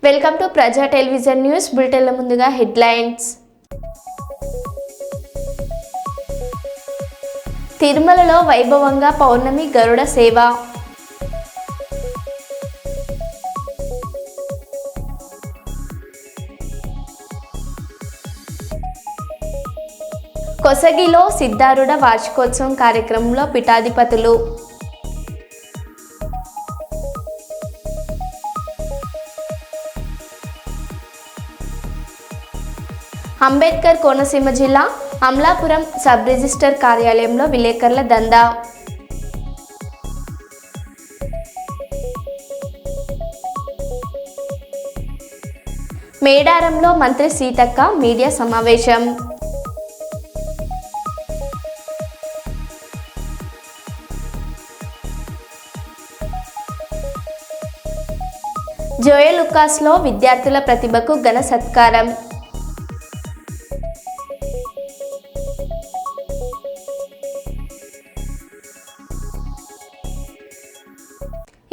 Welcome to ప్రజా television news బులెటిన్ల ముందుగా headlines. తిరుమలలో వైభవంగా పౌర్ణమి గరుడ సేవ. కొసగిలో సిద్ధారూఢ వార్షికోత్సవం కార్యక్రమంలో పీఠాధిపతులు. అంబేద్కర్ కోనసీమ జిల్లా అమలాపురం సబ్ రిజిస్టర్ కార్యాలయంలో విలేకరుల దందా. మేడారంలో మంత్రి సీతక్క మీడియా సమావేశం. జోయల్ లుకాస్లో విద్యార్థుల ప్రతిభకు ఘన సత్కారం.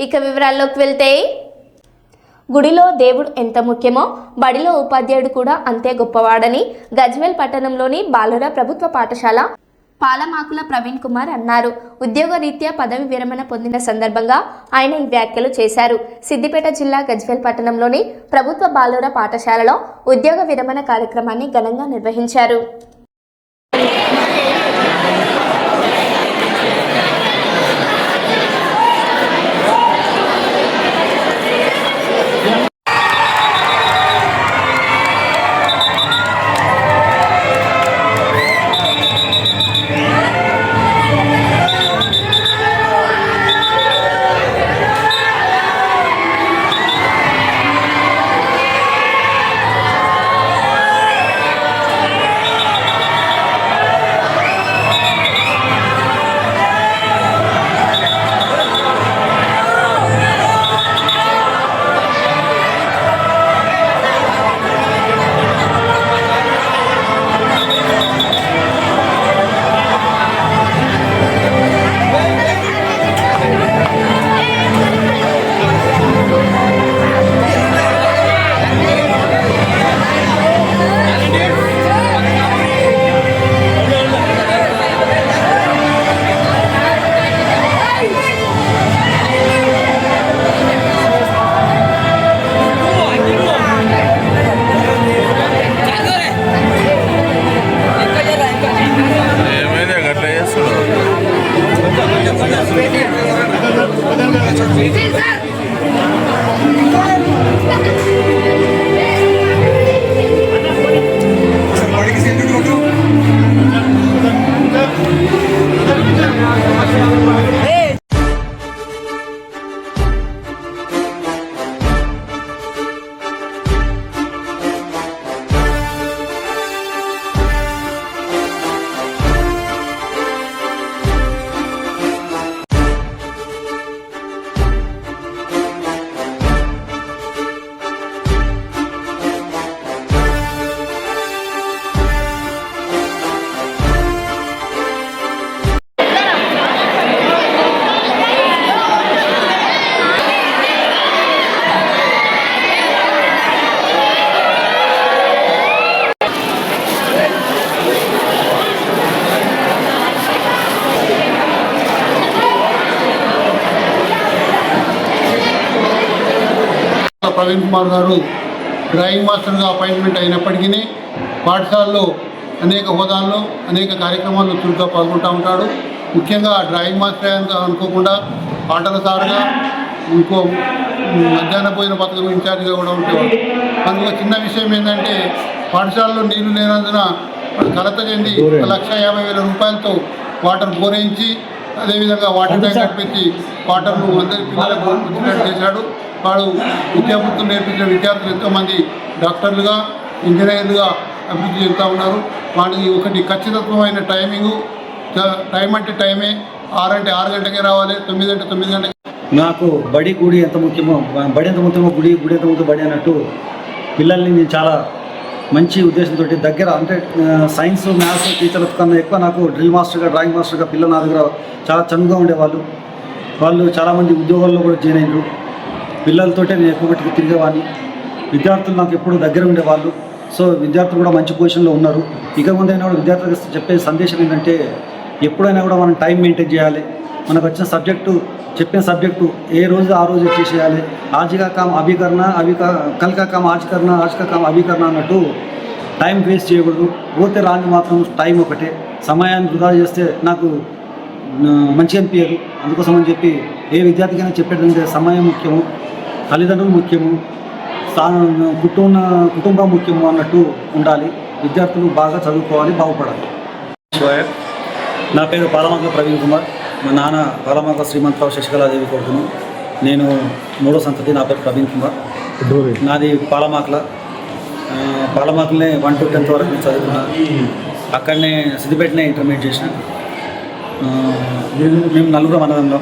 ఇక వివరాల్లోకి వెళ్తే, గుడిలో దేవుడు ఎంత ముఖ్యమో బడిలో ఉపాధ్యాయుడు కూడా అంతే గొప్పవాడని గజ్వేల్ పట్టణంలోని బాలుర ప్రభుత్వ పాఠశాల పాలమాకుల ప్రవీణ్ కుమార్ అన్నారు. ఉద్యోగరీత్యా పదవి విరమణ పొందిన సందర్భంగా ఆయన ఈ వ్యాఖ్యలు చేశారు. సిద్దిపేట జిల్లా గజ్వేల్ పట్టణంలోని ప్రభుత్వ బాలుర పాఠశాలలో ఉద్యోగ విరమణ కార్యక్రమాన్ని ఘనంగా నిర్వహించారు. ప్రవీణ్ కుమార్ గారు డ్రాయింగ్ మాస్టర్గా అపాయింట్మెంట్ అయినప్పటికీ పాఠశాలలో అనేక హోదాల్లో అనేక కార్యక్రమాల్లో చురుగ్గా పాల్గొంటూ ఉంటాడు. ముఖ్యంగా డ్రాయింగ్ మాస్టర్ అనుకోకుండా ఆటల సారుగా ఇంకో మధ్యాహ్న భోజన పథకం ఇన్ఛార్జిగా కూడా ఉండేవాడు. అందులో చిన్న విషయం ఏంటంటే, పాఠశాలలో నీళ్లు లేనందున కలత చెంది 1,50,000 రూపాయలతో వాటర్ బోరేయించి అదేవిధంగా వాటర్ ట్యాంక్ కట్టించి వాటర్ను అందరి పిల్లలకు వచ్చినట్టు చేశాడు. వాడు విద్యాబుద్ధులు నేర్పించిన విద్యార్థులు ఎంతోమంది డాక్టర్లుగా, ఇంజనీర్లుగా అభివృద్ధి చెందుతూ ఉన్నారు. వాటికి ఒకటి ఖచ్చితత్వమైన టైమింగు, టైం అంటే టైమే, 6 అంటే 6 గంటకే రావాలి, 9 అంటే 9 గంటకే. నాకు బడి గుడి ఎంత ముఖ్యమో, బడి ఎంత ముఖ్యమో గుడి ఎంత ముఖ్యమో బడి అన్నట్టు పిల్లల్ని నేను చాలా మంచి ఉద్దేశంతో దగ్గర, అంటే సైన్స్ మ్యాథ్స్ టీచర్ల కన్నా ఎక్కువ నాకు డ్రిల్ మాస్టర్గా, డ్రాయింగ్ మాస్టర్గా పిల్లలు నా దగ్గర చాలా చనువుగా ఉండేవాళ్ళు. వాళ్ళు చాలామంది ఉద్యోగాల్లో కూడా జాయిన్ అయ్యారు. పిల్లలతోటే నేను ఎక్కువ మట్టుకు తిరిగేవాడిని. విద్యార్థులు నాకు ఎప్పుడు దగ్గర ఉండేవాళ్ళు. సో విద్యార్థులు కూడా మంచి పొజిషన్లో ఉన్నారు. ఇక ముందైనా కూడా విద్యార్థులకు చెప్పే సందేశం ఏంటంటే ఎప్పుడైనా కూడా మనం టైం మెయింటైన్ చేయాలి. మనకు వచ్చిన సబ్జెక్టు చెప్పిన సబ్జెక్టు ఏ రోజు ఆ రోజు చేసేయాలి. ఆజిగా కామ్ అభికరణ కల్కా కామ్ ఆజ్కరణ ఆజ్కా కామ్ అభికరణ అన్నట్టు టైం వేస్ట్ చేయకూడదు. పోతే రాని మాత్రం టైం ఒకటే. సమయాన్ని వృధా చేస్తే నాకు మంచిగా అనిపించదు. అందుకోసం అని చెప్పి ఏ విద్యార్థికైనా చెప్పేటంటే సమయం ముఖ్యము, తల్లిదండ్రులు ముఖ్యము, కుటుంబం ముఖ్యము అన్నట్టు ఉండాలి. విద్యార్థులు బాగా చదువుకోవాలి, బాగుపడాలి. నా పేరు పాలమాకుల ప్రవీణ్ కుమార్. మా నాన్న పాలమాకుల శ్రీమంతరావు శశికళాదేవి కొడుకును. నేను 3వ సంతతి. నా పేరు ప్రవీణ్ కుమార్. నాది పాలమాకులనే 1 to 10th వరకు నేను చదువుకున్నా. అక్కడనే సిద్దిపేటనే ఇంటర్మీడియట్ చేసిన. మేము నలుగురు అన్నదంలో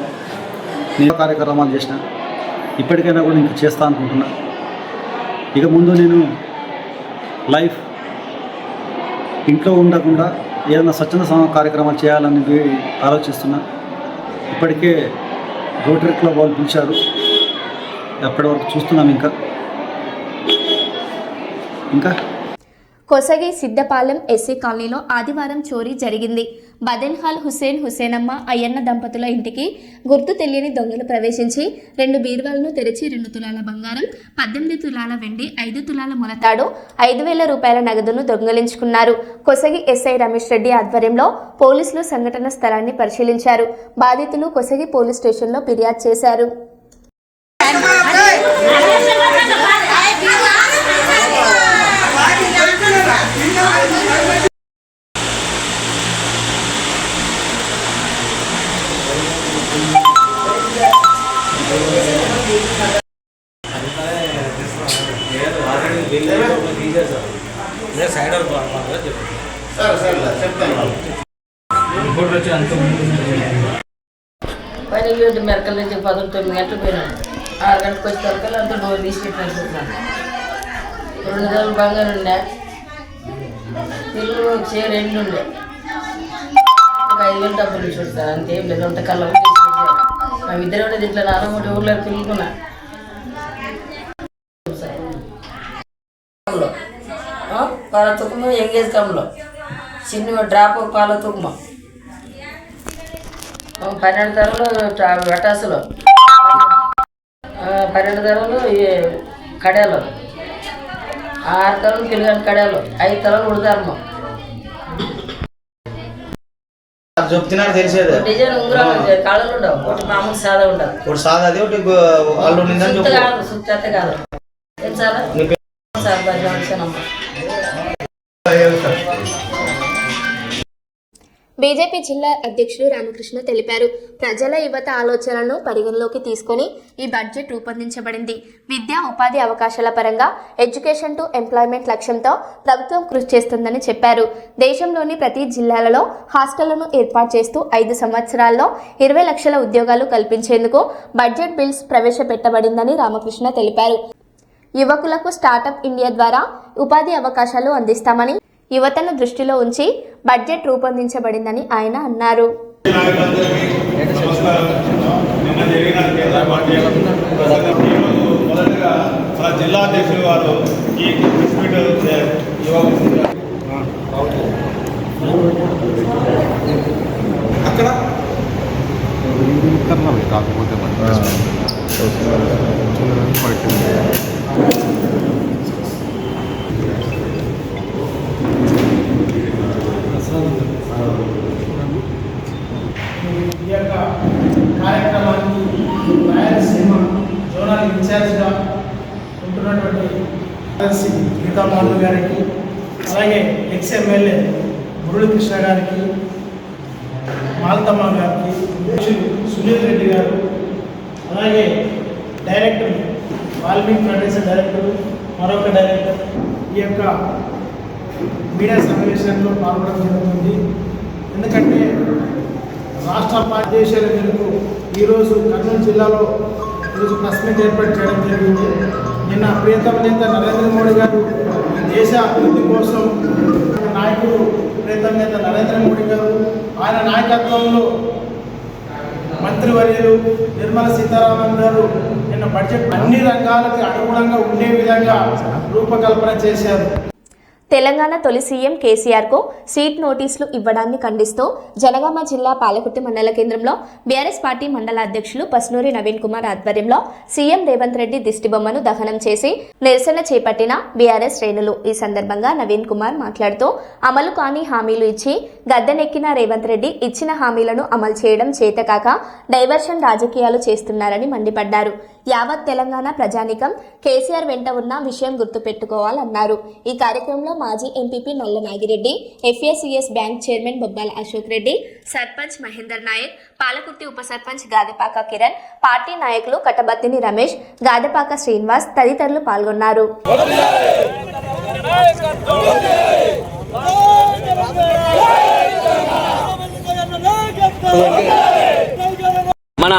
నేను కార్యక్రమాలు చేసిన. ఇప్పటికైనా కూడా ఇంకా చేస్తా అనుకుంటున్నా. ఇక ముందు నేను లైఫ్ ఇంట్లో ఉండకుండా ఏదైనా స్వచ్ఛంద కార్యక్రమాలు చేయాలని ఆలోచిస్తున్నా. ఇప్పటికే రోటరీ క్లబ్ వాళ్ళు పిలిచారు. అప్పటి వరకు చూస్తున్నాం. ఇంకా కొసగి సిద్దపాలెం ఎస్సీ కాలనీలో ఆదివారం చోరీ జరిగింది. బదెన్హాల్ హుసేనమ్మ అయ్యన్న దంపతుల ఇంటికి గుర్తు తెలియని దొంగలు ప్రవేశించి 2 బీరువాలను తెరిచి 2 తులాల బంగారం, 18 తులాల వెండి, 5 తులాల మొలతాడు, 5,000 రూపాయల నగదును దొంగలించుకున్నారు. కొసగి ఎస్ఐ రమేష్ రెడ్డి ఆధ్వర్యంలో పోలీసులు సంఘటన స్థలాన్ని పరిశీలించారు. బాధితులు కొసగి పోలీస్ స్టేషన్లో ఫిర్యాదు చేశారు. పని మెరకల నుంచి 19 గంటలు పోయినాను. 6 గంటలకు వచ్చేసరికి అంతా డోర్ తీసి పెట్టాను. 2 నెలలు బంగారు ఉండే, పిల్లలు చీర ఎండు ఉండే, ఒక 5,000 డబ్బులు ఇచ్చి ఉంటారు. అంతేం లేదు. అంత కళ్ళ మా ఇద్దరు ఉండేది ఇట్లా 4 ఊర్లో పిలుకున్నా. పాల తుకుమ ఎంగేజ్ కమ్లో చిన్న డ్రాప్ పాల తుకుమ 12 ధరలు వటాసులు, 12 ధరలు కడాలు, 6 ధరలు పిల్లగాని కడాలు, 5 ధరలు ఉడతారు. చెప్తున్నాడు తెలిసేది. డిజైన్ ఉంగరం కాళ్ళు ఉండవు. ఒకటి మామూలు సాదా ఉండదు. ఒకటి సాదా అది ఒకటి కాదు, సుత్త కాదు. ఏం సార్ సార్ బజానమ్మ. బీజేపీ జిల్లా అధ్యక్షుడు రామకృష్ణ తెలిపారు. ప్రజల యువత ఆలోచనలను పరిగణలోకి తీసుకొని ఈ బడ్జెట్ రూపొందించబడింది. విద్యా ఉపాధి అవకాశాల పరంగా ఎడ్యుకేషన్ టు ఎంప్లాయ్మెంట్ లక్ష్యంతో ప్రభుత్వం కృషి చేస్తుందని చెప్పారు. దేశంలోని ప్రతి జిల్లాలలో హాస్టళ్లను ఏర్పాటు చేస్తూ 5 సంవత్సరాల్లో 20 లక్షల ఉద్యోగాలు కల్పించేందుకు బడ్జెట్ బిల్స్ ప్రవేశపెట్టబడిందని రామకృష్ణ తెలిపారు. యువకులకు స్టార్టప్ ఇండియా ద్వారా ఉపాధి అవకాశాలు అందిస్తామని యువతను దృష్టిలో ఉంచి బడ్జెట్ రూపొందించబడిందని ఆయన అన్నారు. జిల్లా అధ్యక్షులు వారు ఈ అక్కడ కాకపోతే ఈ యొక్క కార్యక్రమానికి రాయలసీమ జోనల్ ఇన్ఛార్జ్గా ఉంటున్నటువంటి గీతా మోహన్ గారికి, అలాగే ఎక్స్ఎమ్మెల్యే మురళీకృష్ణ గారికి, మాలతమ్మ గారికి, సునీల్ రెడ్డి గారు, అలాగే డైరెక్టర్ వాల్మీకి ఫౌండేషన్ డైరెక్టర్, మరొక డైరెక్టర్ ఈ యొక్క మీడియా సమావేశంలో పాల్గొనడం జరుగుతుంది. ఎందుకంటే రాష్ట్ర ఆదేశాల మేరకు ఈరోజు కర్నూలు జిల్లాలో ఈరోజు ప్రెస్ మీట్ ఏర్పాటు చేయడం జరిగింది. నిన్న ప్రియతమ నేత నరేంద్ర మోడీ గారు ఈ దేశ అభివృద్ధి కోసం నాయకుడు ప్రియతమ నేత నరేంద్ర మోడీ గారు ఆయన నాయకత్వంలో మంత్రివర్యులు నిర్మలా సీతారామన్ గారు నిన్న ప్రవేశపెట్టిన బడ్జెట్ అన్ని రంగాలకు అనుగుణంగా ఉండే విధంగా రూపకల్పన చేశారు. తెలంగాణ తొలి సీఎం కేసీఆర్కు సీట్ నోటీసులు ఇవ్వడాన్ని ఖండిస్తూ జనగామ జిల్లా పాలకుర్తి మండల కేంద్రంలో బీఆర్ఎస్ పార్టీ మండల అధ్యక్షులు పస్నూరి నవీన్ కుమార్ ఆధ్వర్యంలో సీఎం రేవంత్ రెడ్డి దిష్టిబొమ్మను దహనం చేసి నిరసన చేపట్టిన బీఆర్ఎస్ శ్రేణులు. ఈ సందర్భంగా నవీన్ కుమార్ మాట్లాడుతూ అమలు కాని హామీలు ఇచ్చి గద్దెనెక్కిన రేవంత్ రెడ్డి ఇచ్చిన హామీలను అమలు చేయడం చేతకాక డైవర్షన్ రాజకీయాలు చేస్తున్నారని మండిపడ్డారు. యావత్ తెలంగాణ ప్రజానికం కేసీఆర్ వెంట ఉన్న విషయం గుర్తుపెట్టుకోవాలన్నారు. ఈ కార్యక్రమంలో మాజీ ఎంపీపీ నల్ల నాగిరెడ్డి, ఎఫ్ఏసిఎస్ బ్యాంక్ చైర్మన్ బొబ్బాల అశోక్ రెడ్డి, సర్పంచ్ మహేందర్ నాయక్, పాలకుర్తి ఉప సర్పంచ్ గాదెపాక కిరణ్, పార్టీ నాయకులు కటబత్తిని రమేష్, గాదెపాక శ్రీనివాస్ తదితరులు పాల్గొన్నారు. మన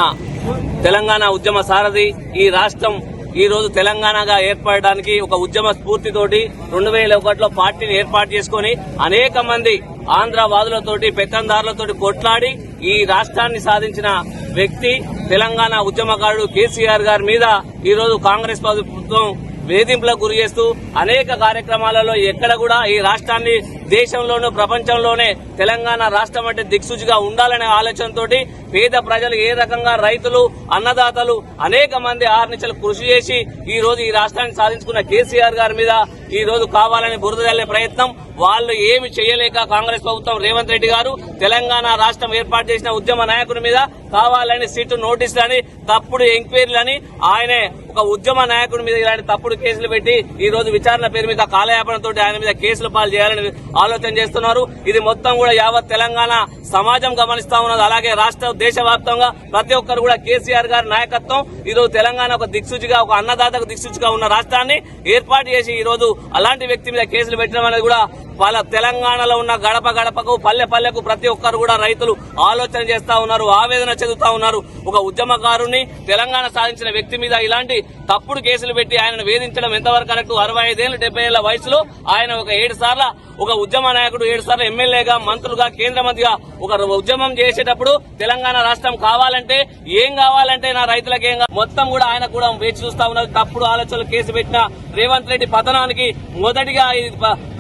తెలంగాణ ఉద్యమ సారథి ఈ రాష్ట్రం ఈ రోజు తెలంగాణగా ఏర్పడడానికి ఒక ఉద్యమ స్ఫూర్తితోటి 2001లో పార్టీని ఏర్పాటు చేసుకుని అనేక మంది ఆంధ్రవాదులతోటి పెత్తందారులతోటి కొట్లాడి ఈ రాష్ట్రాన్ని సాధించిన వ్యక్తి తెలంగాణ ఉద్యమకారుడు కేసీఆర్ గారి మీద ఈ రోజు కాంగ్రెస్ ప్రభుత్వం వేధింపులకు గురి చేస్తూ అనేక కార్యక్రమాలలో ఎక్కడ కూడా ఈ రాష్ట్రాన్ని దేశంలోనూ ప్రపంచంలోనే తెలంగాణ రాష్ట్రం అంటే దిక్సూచిగా ఉండాలనే ఆలోచనతోటి పేద ప్రజలు ఏ రకంగా రైతులు అన్నదాతలు అనేక మంది ఆర్నిశలు కృషి చేసి ఈ రోజు ఈ రాష్ట్రాన్ని సాధించుకున్న కేసీఆర్ గారి మీద ఈ రోజు కావాలని బురద జల్లే ప్రయత్నం వాళ్ళు ఏమి చేయలేక కాంగ్రెస్ ప్రభుత్వం రేవంత్ రెడ్డి గారు తెలంగాణ రాష్ట్రం ఏర్పాటు చేసిన ఉద్యమ నాయకుని మీద కావాలని సీటు నోటీసులని తప్పుడు ఎంక్వైరీలని ఆయనే ఒక ఉద్యమ నాయకుడి మీద ఇలాంటి తప్పుడు కేసులు పెట్టి ఈ రోజు విచారణ పేరు మీద కాలయాపనతో ఆయన మీద కేసులు పాలు చేయాలని ఆలోచన చేస్తున్నారు. ఇది మొత్తం కూడా యావత్ తెలంగాణ సమాజం గమనిస్తా ఉన్నది. అలాగే రాష్ట్ర దేశవ్యాప్తంగా ప్రతి ఒక్కరు కూడా కేసీఆర్ గారి నాయకత్వం ఈ రోజు తెలంగాణ ఒక దిక్సూచిగా ఒక అన్నదాతకు దిక్సూచిగా ఉన్న రాష్ట్రాన్ని ఏర్పాటు చేసి ఈ రోజు అలాంటి వ్యక్తి మీద కేసులు పెట్టడం అనేది కూడా వాళ్ళ తెలంగాణలో ఉన్న గడప గడపకు పల్లె పల్లెకు ప్రతి ఒక్కరు కూడా రైతులు ఆలోచన చేస్తా ఉన్నారు, ఆవేదన చెందుతా ఉన్నారు. ఒక ఉద్యమకారుని తెలంగాణ సాధించిన వ్యక్తి మీద ఇలాంటి తప్పుడు కేసులు పెట్టి ఆయనను వేధించడం ఎంతవరకు కరెక్ట్? 65 ఏళ్లు 70 ఏళ్ల వయసులో ఆయన ఒక 7 సార్ల ఒక ఉద్యమ నాయకుడు, 7 సార్లు ఎమ్మెల్యేగా, మంత్రులుగా, కేంద్ర మంత్రిగా ఒక ఉద్యమం చేసేటప్పుడు తెలంగాణ రాష్ట్రం కావాలంటే ఏం కావాలంటే నా రైతులకు ఏం మొత్తం కూడా ఆయన కూడా వేచి చూస్తా ఉన్నారు. తప్పుడు ఆలోచనలు కేసు పెట్టిన రేవంత్ రెడ్డి పతనానికి మొదటిగా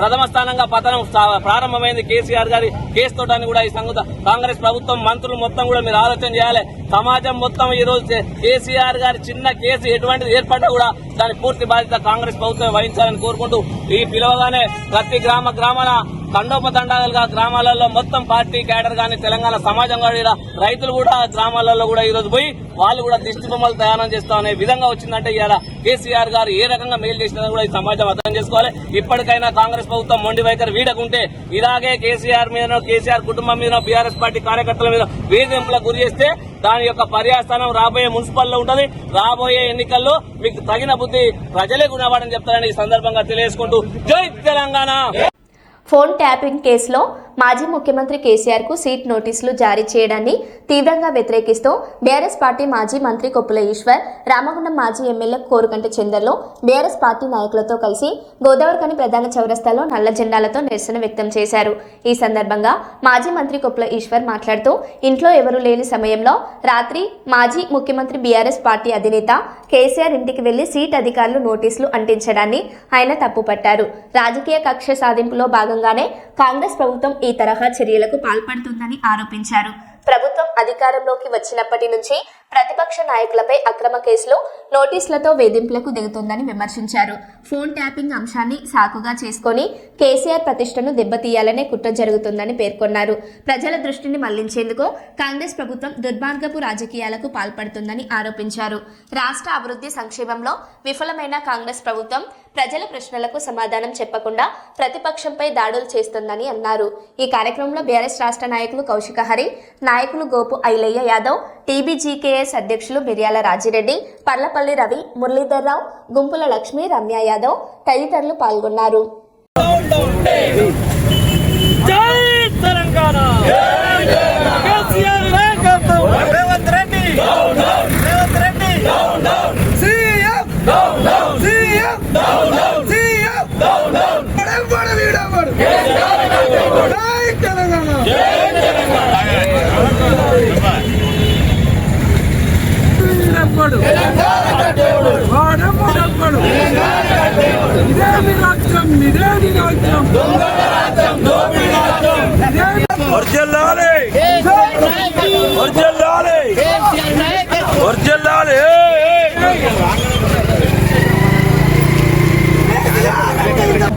ప్రథమ స్థానంగా పతనం ప్రారంభమైంది కేసీఆర్ గారి కేసు తోటని కూడా ఈ సంగతి కాంగ్రెస్ ప్రభుత్వం మంత్రులు మొత్తం కూడా మీరు ఆలోచన చేయాలి. సమాజం మొత్తం ఈ రోజు కేసీఆర్ గారి చిన్న కేసు ఎటువంటిది ఏర్పడ్డా కూడా దాని పూర్తి బాధ్యత కాంగ్రెస్ ప్రభుత్వం వహించాలని కోరుకుంటూ ఈ పిలవగానే ప్రతి గ్రామాల తండోపతండాలుగా గ్రామాలలో మొత్తం పార్టీ క్యాడర్ గాని తెలంగాణ సమాజం గాని రైతులు కూడా గ్రామాలలో కూడా ఈ రోజు పోయి వాళ్ళు కూడా దిష్టి బొమ్మలు తయారు చేస్తా అనే విధంగా వచ్చిందంటే ఇవాళ కేసీఆర్ గారు ఏ రకంగా మేలు చేసినదని కూడా ఈ సమాజం అర్థం చేసుకోవాలి. ఇప్పటికైనా కాంగ్రెస్ ప్రభుత్వం మొండి వైఖరి వీడకుంటే ఇలాగే కేసీఆర్ మీద, కేసీఆర్ కుటుంబం మీద, బీఆర్ఎస్ పార్టీ కార్యకర్తల మీద వేధింపులకు గురి చేస్తే దాని యొక్క పర్యాస్థానం రాబోయే మున్సిపల్లో ఉంటది. రాబోయే ఎన్నికల్లో మీకు తగిన బుద్ధి ప్రజలే గుణవాడని చెప్తారని ఈ సందర్భంగా తెలియజేసుకుంటూ జై తెలంగాణ. ఫోన్ ట్యాపింగ్ కేసులో మాజీ ముఖ్యమంత్రి కేసీఆర్కు సీట్ నోటీసులు జారీ చేయడాన్ని తీవ్రంగా వ్యతిరేకిస్తూ బీఆర్ఎస్ పార్టీ మాజీ మంత్రి కొప్పుల ఈశ్వర్ రామగుండం మాజీ ఎమ్మెల్యే కోరుకంటి చందర్లో బీఆర్ఎస్ పార్టీ నాయకులతో కలిసి గోదావరిఖని ప్రధాన చౌరస్తాలో నల్ల జెండాలతో నిరసన వ్యక్తం చేశారు. ఈ సందర్భంగా మాజీ మంత్రి కొప్పుల ఈశ్వర్ మాట్లాడుతూ ఇంట్లో ఎవరూ లేని సమయంలో రాత్రి మాజీ ముఖ్యమంత్రి బీఆర్ఎస్ పార్టీ అధినేత కేసీఆర్ ఇంటికి వెళ్లి సీట్ అధికారులు నోటీసులు అంటించడాన్ని ఆయన తప్పుపట్టారు. రాజకీయ కక్ష సాధింపులో భాగంగానే కాంగ్రెస్ ప్రభుత్వం ఈ తరహా చర్యలకు పాల్పడుతుందని ఆరోపించారు. ప్రభుత్వం అధికారంలోకి వచ్చినప్పటి నుంచి ప్రతిపక్ష నాయకులపై అక్రమ కేసులు, నోటీసులతో వేధింపులకు దిగుతోందని విమర్శించారు. ఫోన్ ట్యాపింగ్ అంశాన్ని సాకుగా చేసుకుని కేసీఆర్ ప్రతిష్టను దెబ్బతీయాలనే కుట్ర జరుగుతుందని పేర్కొన్నారు. ప్రజల దృష్టిని మళ్లించేందుకు కాంగ్రెస్ ప్రభుత్వం దుర్మార్గపు రాజకీయాలకు పాల్పడుతుందని ఆరోపించారు. రాష్ట్ర అభివృద్ధి సంక్షేమంలో విఫలమైన కాంగ్రెస్ ప్రభుత్వం ప్రజల ప్రశ్నలకు సమాధానం చెప్పకుండా ప్రతిపక్షంపై దాడులు చేస్తుందని అన్నారు. ఈ కార్యక్రమంలో బీఆర్ఎస్ రాష్ట్ర నాయకులు కౌశిక హరి, నాయకులు గోపు ఐలయ్య యాదవ్, టీబీజీకేఎస్ అధ్యక్షులు మిర్యాల రాజిరెడ్డి, పర్లపల్లి రవి, మురళీధర్ రావు, గుంపుల లక్ష్మి, రమ్య యాదవ్ తదితరులు పాల్గొన్నారు. తెలంగాణ కట్టేవాడు ఇదేమి రాజ్యం ఇదేమి రాజ్యం వర్ధిల్లాలి వర్ధిల్లాలి వర్ధిల్లాలి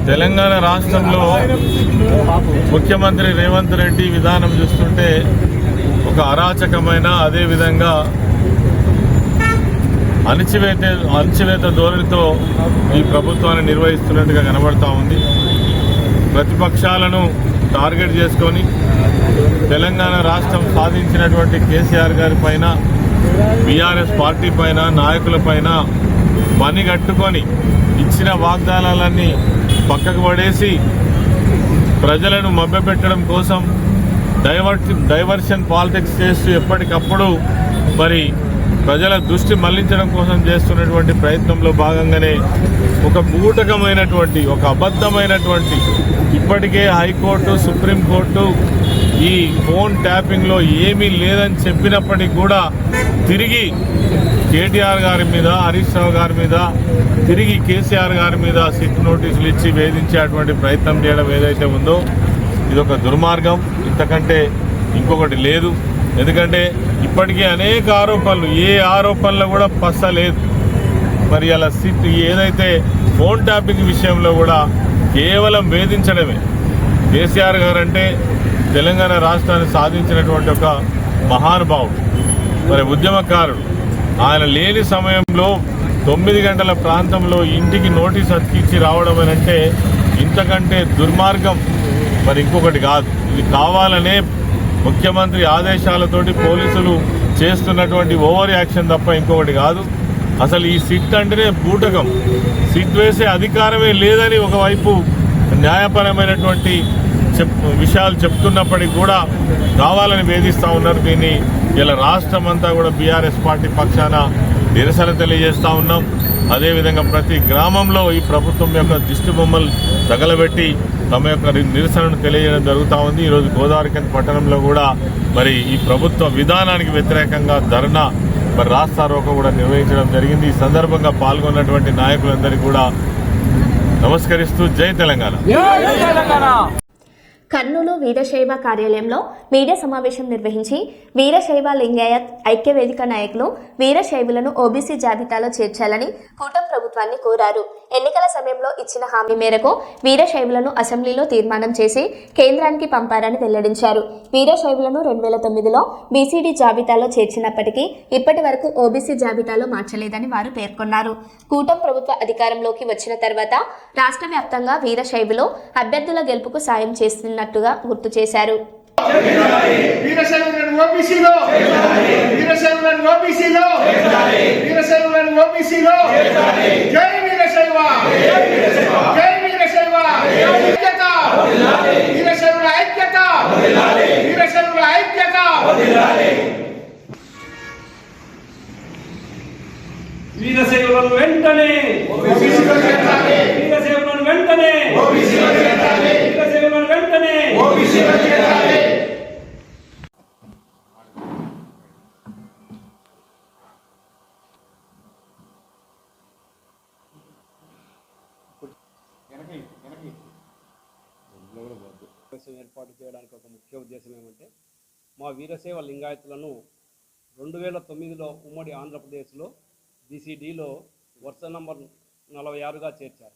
తెలంగాణ రాష్ట్రంలో ముఖ్యమంత్రి రేవంత్ రెడ్డి విధానం చూస్తుంటే ఒక అరాచకమైన అదేవిధంగా అణచివేత ధోరణితో ఈ ప్రభుత్వాన్ని నిర్వహిస్తున్నట్టుగా కనబడతా ఉంది. ప్రతిపక్షాలను టార్గెట్ చేసుకొని తెలంగాణ రాష్ట్రం సాధించినటువంటి కేసీఆర్ గారి పైన, బీఆర్ఎస్ పార్టీ పైన, నాయకుల పైన పని కట్టుకొని ఇచ్చిన వాగ్దానాలన్నీ పక్కకు పడేసి ప్రజలను మభ్యపెట్టడం కోసం డైవర్షన్ పాలిటిక్స్ చేస్తూ ఎప్పటికప్పుడు మరి ప్రజల దృష్టి మళ్లించడం కోసం చేస్తున్నటువంటి ప్రయత్నంలో భాగంగానే ఒక బూటకమైనటువంటి, ఒక అబద్ధమైనటువంటి, ఇప్పటికే హైకోర్టు, సుప్రీంకోర్టు ఈ ఫోన్ ట్యాపింగ్లో ఏమీ లేదని చెప్పినప్పటికీ కూడా తిరిగి కేటీఆర్ గారి మీద, హరీష్ రావు గారి మీద, తిరిగి కేసీఆర్ గారి మీద సిట్ నోటీసులు ఇచ్చి వేధించేటువంటి ప్రయత్నం చేయడం ఏదైతే ఉందో ఇదొక దుర్మార్గం. ఇంతకంటే ఇంకొకటి లేదు. ఎందుకంటే ఇప్పటికే అనేక ఆరోపణలు, ఏ ఆరోపణలు కూడా పస్సలేదు. మరి అలా సిట్ ఏదైతే ఫోన్ ట్యాపింగ్ విషయంలో కూడా కేవలం వేధించడమే. కేసీఆర్ గారు అంటే తెలంగాణ రాష్ట్రాన్ని సాధించినటువంటి ఒక మహానుభావుడు, మరి ఉద్యమకారుడు. ఆయన లేని సమయంలో 9 గంటల ప్రాంతంలో ఇంటికి నోటీస్ అతికిచ్చి రావడం అంటే ఇంతకంటే దుర్మార్గం మరి ఇంకొకటి కాదు. ఇది కావాలనే ముఖ్యమంత్రి ఆదేశాలతోటి పోలీసులు చేస్తున్నటువంటి ఓవర్ యాక్షన్ తప్ప ఇంకొకటి కాదు. అసలు ఈ సిట్ అంటేనే బూటకం. సిట్ వేసే అధికారమే లేదని ఒకవైపు న్యాయపరమైనటువంటి విషయాలు చెప్తున్నప్పటికీ కూడా కావాలని వేధిస్తూ ఉన్నారు. దీన్ని ఇలా రాష్ట్రం అంతా కూడా బీఆర్ఎస్ పార్టీ పక్షాన నిరసన తెలియజేస్తూ ఉన్నాం. అదేవిధంగా ప్రతి గ్రామంలో ఈ ప్రభుత్వం యొక్క దిష్టి బొమ్మలు తగలబెట్టి తమ యొక్క నిరసనను తెలియజేయడం జరుగుతూ ఉంది. ఈరోజు గోదావరిఖని పట్టణంలో కూడా మరి ఈ ప్రభుత్వ విధానానికి వ్యతిరేకంగా ధర్నా, మరి రాస్తారోకో కూడా నిర్వహించడం జరిగింది. ఈ సందర్భంగా పాల్గొన్నటువంటి నాయకులందరికీ కూడా నమస్కరిస్తూ జై తెలంగాణ. కర్నూలు వీరశైవ కార్యాలయంలో మీడియా సమావేశం నిర్వహించి వీరశైవ లింగాయత్ ఐక్యవేదిక నాయకులు వీరశైవులను ఓబీసీ జాబితాలో చేర్చాలని కూటమి ప్రభుత్వాన్ని కోరారు. ఎన్నికల సమయంలో ఇచ్చిన హామీ మేరకు వీరశైవులను అసెంబ్లీలో తీర్మానం చేసి కేంద్రానికి పంపారని వెల్లడించారు. వీరశైవులను 2009లో బీసీడీ జాబితాలో చేర్చినప్పటికీ ఇప్పటి వరకు ఓబీసీ జాబితాలో మార్చలేదని వారు పేర్కొన్నారు. కూటమి ప్రభుత్వ అధికారంలోకి వచ్చిన తర్వాత రాష్ట్ర వ్యాప్తంగా వీరశైవులు అభ్యర్థుల గెలుపుకు సాయం చేస్తున్నట్టుగా గుర్తు చేశారు. వీరశైవులను వెంటనే వీరశైవులను వెంటనే వీరశైవులను వెంటనే ఏర్పాటు చేయడానికి ఒక ముఖ్య ఉద్దేశం ఏమంటే మా వీరశైవ లింగాయతులను 2009లో ఉమ్మడి ఆంధ్రప్రదేశ్లో బీసీడీలో వరుస నంబర్ 46గా చేర్చారు.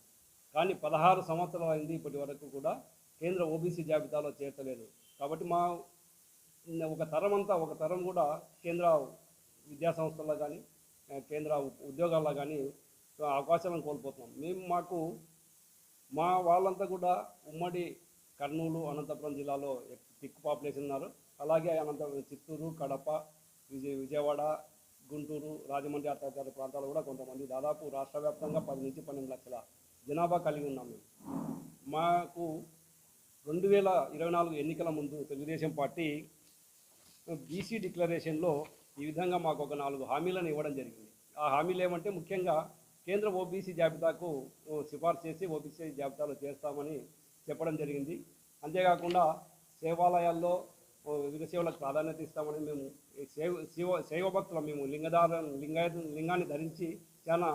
కానీ 16 సంవత్సరాలు అయింది, ఇప్పటి వరకు కూడా కేంద్ర ఓబీసీ జాబితాలో చేర్చలేదు. కాబట్టి మా ఒక తరం కూడా కేంద్ర విద్యా సంస్థల్లో కానీ కేంద్ర ఉద్యోగాల్లో కానీ అవకాశాలను కోల్పోతున్నాం. మా వాళ్ళంతా కూడా ఉమ్మడి కర్నూలు, అనంతపురం జిల్లాలో ఎక్కువ పాపులేషన్ ఉన్నారు. అలాగే చిత్తూరు, కడప, విజయవాడ, గుంటూరు, రాజమండ్రి అత్యధిక ప్రాంతాలు కూడా కొంతమంది, దాదాపు రాష్ట్ర వ్యాప్తంగా 10 నుంచి 12 లక్షల జనాభా కలిగి ఉన్నాం మేము. మాకు 2024 ఎన్నికల ముందు తెలుగుదేశం పార్టీ బీసీ డిక్లరేషన్లో ఈ విధంగా మాకు ఒక 4 హామీలను ఇవ్వడం జరిగింది. ఆ హామీలు ఏమంటే ముఖ్యంగా కేంద్ర ఓబీసీ జాబితాకు సిఫార్సు చేసి ఓబీసీ జాబితాలో చేస్తామని చెప్పడం జరిగింది. అంతేకాకుండా సేవాలయాల్లో వీరశైవులకు ప్రాధాన్యత ఇస్తామని, మేము శైవ భక్తులు, మేము లింగాన్ని ధరించి చాలా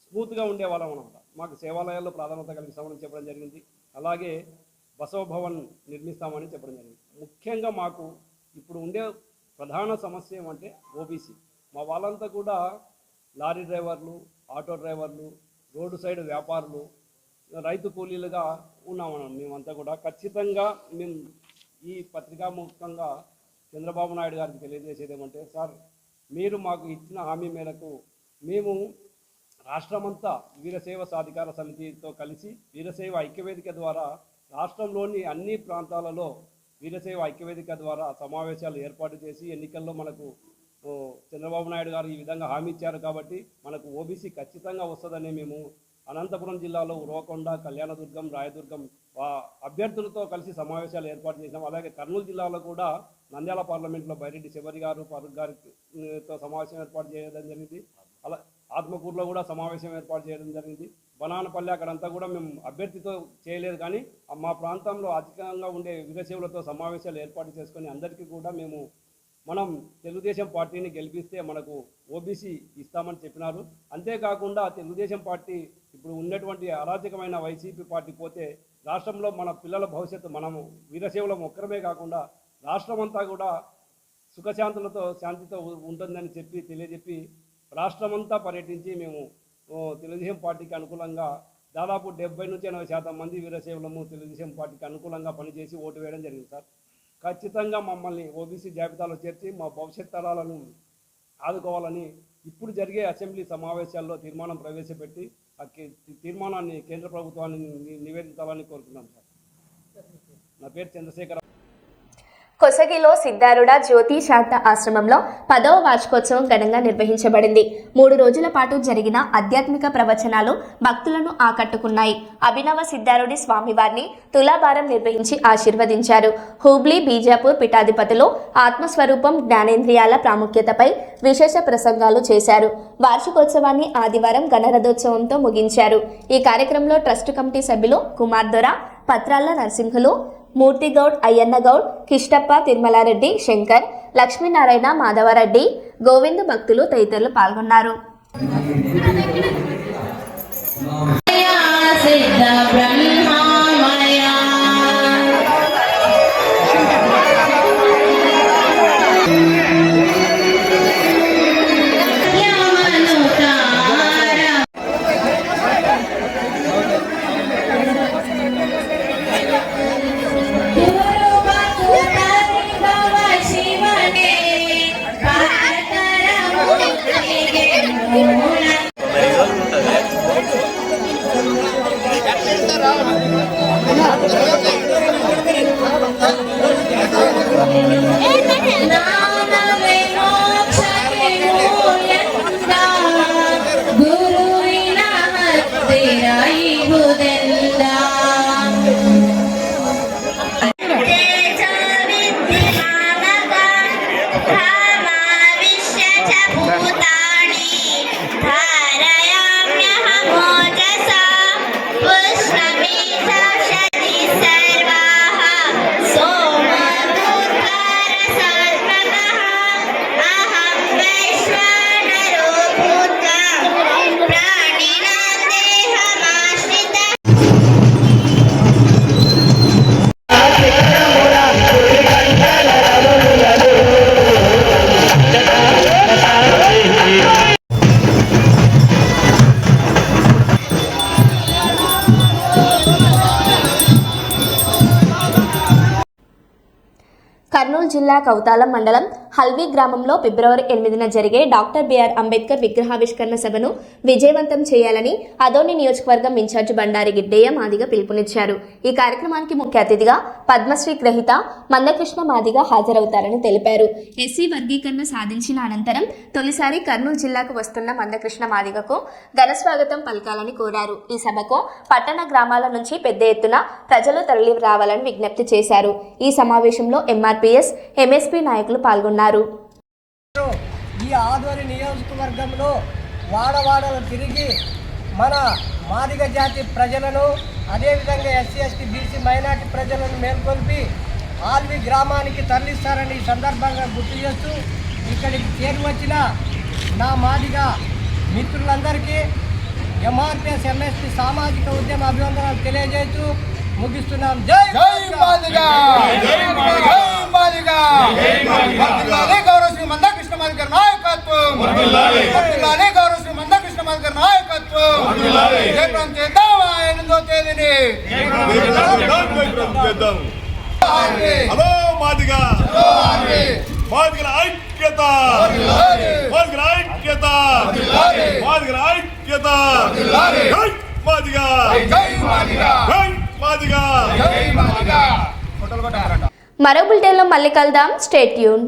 స్మూత్గా ఉండేవాళ్ళం అనమాట. మాకు సేవాలయాల్లో ప్రాధాన్యత కలిగిస్తామని చెప్పడం జరిగింది. అలాగే బసవ భవన్ నిర్మిస్తామని చెప్పడం జరిగింది. ముఖ్యంగా మాకు ఇప్పుడు ఉండే ప్రధాన సమస్య ఏమంటే ఓబీసీ. మా వాళ్ళంతా కూడా లారీ డ్రైవర్లు, ఆటో డ్రైవర్లు, రోడ్డు సైడ్ వ్యాపారులు, రైతు కూలీలుగా ఉన్నామన్నాం. మేమంతా కూడా ఖచ్చితంగా మేము ఈ పత్రికాముఖంగా చంద్రబాబు నాయుడు గారికి తెలియజేసేది ఏమంటే, సార్ మీరు మాకు ఇచ్చిన హామీ మేరకు మేము రాష్ట్రమంతా వీరశైవ సాధికార సమితితో కలిసి వీరశైవ ఐక్యవేదిక ద్వారా రాష్ట్రంలోని అన్ని ప్రాంతాలలో వీరశైవ ఐక్యవేదిక ద్వారా సమావేశాలు ఏర్పాటు చేసి ఎన్నికల్లో మనకు చంద్రబాబు నాయుడు గారు ఈ విధంగా హామీ ఇచ్చారు కాబట్టి మనకు ఓబీసీ ఖచ్చితంగా వస్తుందని మేము అనంతపురం జిల్లాలో ఉరవకొండ, కళ్యాణదుర్గం, రాయదుర్గం అభ్యర్థులతో కలిసి సమావేశాలు ఏర్పాటు చేసినాం. అలాగే కర్నూలు జిల్లాలో కూడా నంద్యాల పార్లమెంట్లో బైరెడ్డి శబరి గారు, ఫారూక్ గారితో సమావేశం ఏర్పాటు చేయడం జరిగింది. అలా ఆత్మకూరులో కూడా సమావేశం ఏర్పాటు చేయడం జరిగింది. బనానపల్లి అక్కడంతా కూడా మేము అభ్యర్థితో చేయలేదు, కానీ మా ప్రాంతంలో అధికంగా ఉండే వీరశైవులతో సమావేశాలు ఏర్పాటు చేసుకొని అందరికీ కూడా మనం తెలుగుదేశం పార్టీని గెలిపిస్తే మనకు ఓబీసీ ఇస్తామని చెప్పినారు. అంతేకాకుండా తెలుగుదేశం పార్టీ ఇప్పుడు ఉన్నటువంటి అరాచకమైన వైసీపీ పార్టీ పోతే రాష్ట్రంలో మన పిల్లల భవిష్యత్తు మనము వీరశైవులం ఒక్కరమే కాకుండా రాష్ట్రమంతా కూడా సుఖశాంతులతో శాంతితో ఉంటుందని తెలియజెప్పి రాష్ట్రమంతా పర్యటించి మేము తెలుగుదేశం పార్టీకి అనుకూలంగా దాదాపు 70-80% మంది వీరశైవులము తెలుగుదేశం పార్టీకి అనుకూలంగా పనిచేసి ఓటు వేయడం జరిగింది. సార్ ఖచ్చితంగా మమ్మల్ని ఓబీసీ జాబితాలో చేర్చి మా భవిష్యత్ తరాలను ఆదుకోవాలని ఇప్పుడు జరిగే అసెంబ్లీ సమావేశాల్లో తీర్మానం ప్రవేశపెట్టి ఆ తీర్మానాన్ని కేంద్ర ప్రభుత్వాన్ని నివేదించాలని కోరుతున్నాను. సార్ నా పేరు చంద్రశేఖర్. కొసగిలో సిద్ధారుడ జ్యోతి శాంత ఆశ్రమంలో 10వ వార్షికోత్సవం ఘనంగా నిర్వహించబడింది. 3 రోజుల పాటు జరిగిన ఆధ్యాత్మిక ప్రవచనాలు భక్తులను ఆకట్టుకున్నాయి. అభినవ సిద్ధారుడి స్వామివారిని తులాభారం నిర్వహించి ఆశీర్వదించారు. హూబ్లీ, బీజాపూర్ పీఠాధిపతులు ఆత్మస్వరూపం, జ్ఞానేంద్రియాల ప్రాముఖ్యతపై విశేష ప్రసంగాలు చేశారు. వార్షికోత్సవాన్ని ఆదివారం గణరథోత్సవంతో ముగించారు. ఈ కార్యక్రమంలో ట్రస్ట్ కమిటీ సభ్యులు కుమార్ దొర, పత్రాల నరసింహులు, మూర్తిగౌడ్, అయ్యన్నగౌడ్, కిష్టప్ప, తిరుమలారెడ్డి, శంకర్, లక్ష్మీనారాయణ, మాధవరెడ్డి, గోవింద్ భక్తులు తదితరులు పాల్గొన్నారు. కర్నూలు జిల్లా కౌతాలం మండలం హల్వీ గ్రామంలో ఫిబ్రవరి 8న జరిగే డాక్టర్ బిఆర్ అంబేద్కర్ విగ్రహావిష్కరణ సభను విజయవంతం చేయాలని అదోని నియోజకవర్గం ఇన్ఛార్జి బండారి గిడ్డయ్య మాదిగ పిలుపునిచ్చారు. ఈ కార్యక్రమానికి ముఖ్య అతిథిగా పద్మశ్రీ గ్రహీత మందకృష్ణ మాదిగ హాజరవుతారని తెలిపారు. ఎస్సీ వర్గీకరణ సాధించిన అనంతరం తొలిసారి కర్నూలు జిల్లాకు వస్తున్న మందకృష్ణ మాదిగకు ఘనస్వాగతం పలకాలని కోరారు. ఈ సభకు పట్టణ గ్రామాల నుంచి పెద్ద ఎత్తున ప్రజలు తరలి రావాలని విజ్ఞప్తి చేశారు. ఈ సమావేశంలో ఎంఆర్పీఎస్, ఎంఎస్పీ నాయకులు పాల్గొన్నారు. ఈ ఆదోని నియోజకవర్గంలో వాడవాడలు తిరిగి మన మాదిగ జాతి ప్రజలను, అదేవిధంగా ఎస్సీ, ఎస్టీ, బీసీ, మైనార్టీ ప్రజలను మేల్కొల్పి ఆల్వి గ్రామానికి తరలిస్తారని ఈ సందర్భంగా గుర్తు చేస్తూ ఇక్కడికి చేరువచ్చిన నా మాదిగ మిత్రులందరికీ ఎంఆర్పిఎస్ ఎంఎస్పి సామాజిక ఉద్యమ అభివందనాలు తెలియజేస్తూ ముగిస్తున్నాం. జై మాదిగా, జై మాదిగా, గౌరవ శ్రీ మందకృష్ణ మాదిగ నాయకత్వం, గౌరవ శ్రీ మందకృష్ణ మాదిగ నాయకత్వం. జయప్రదం చేద్దాం 8వ తేదీని. హలో మాదిగా, మాదిగల ఐక్యత, మాదిగల ఐక్యత, మాదిగల ఐక్యత. జై మాదిగా, జై మాదిగా, జై మాదిగా, జై మాదిగా. మరో బులెటిన్లో మళ్ళీ కలుద్దాం. Stay tune.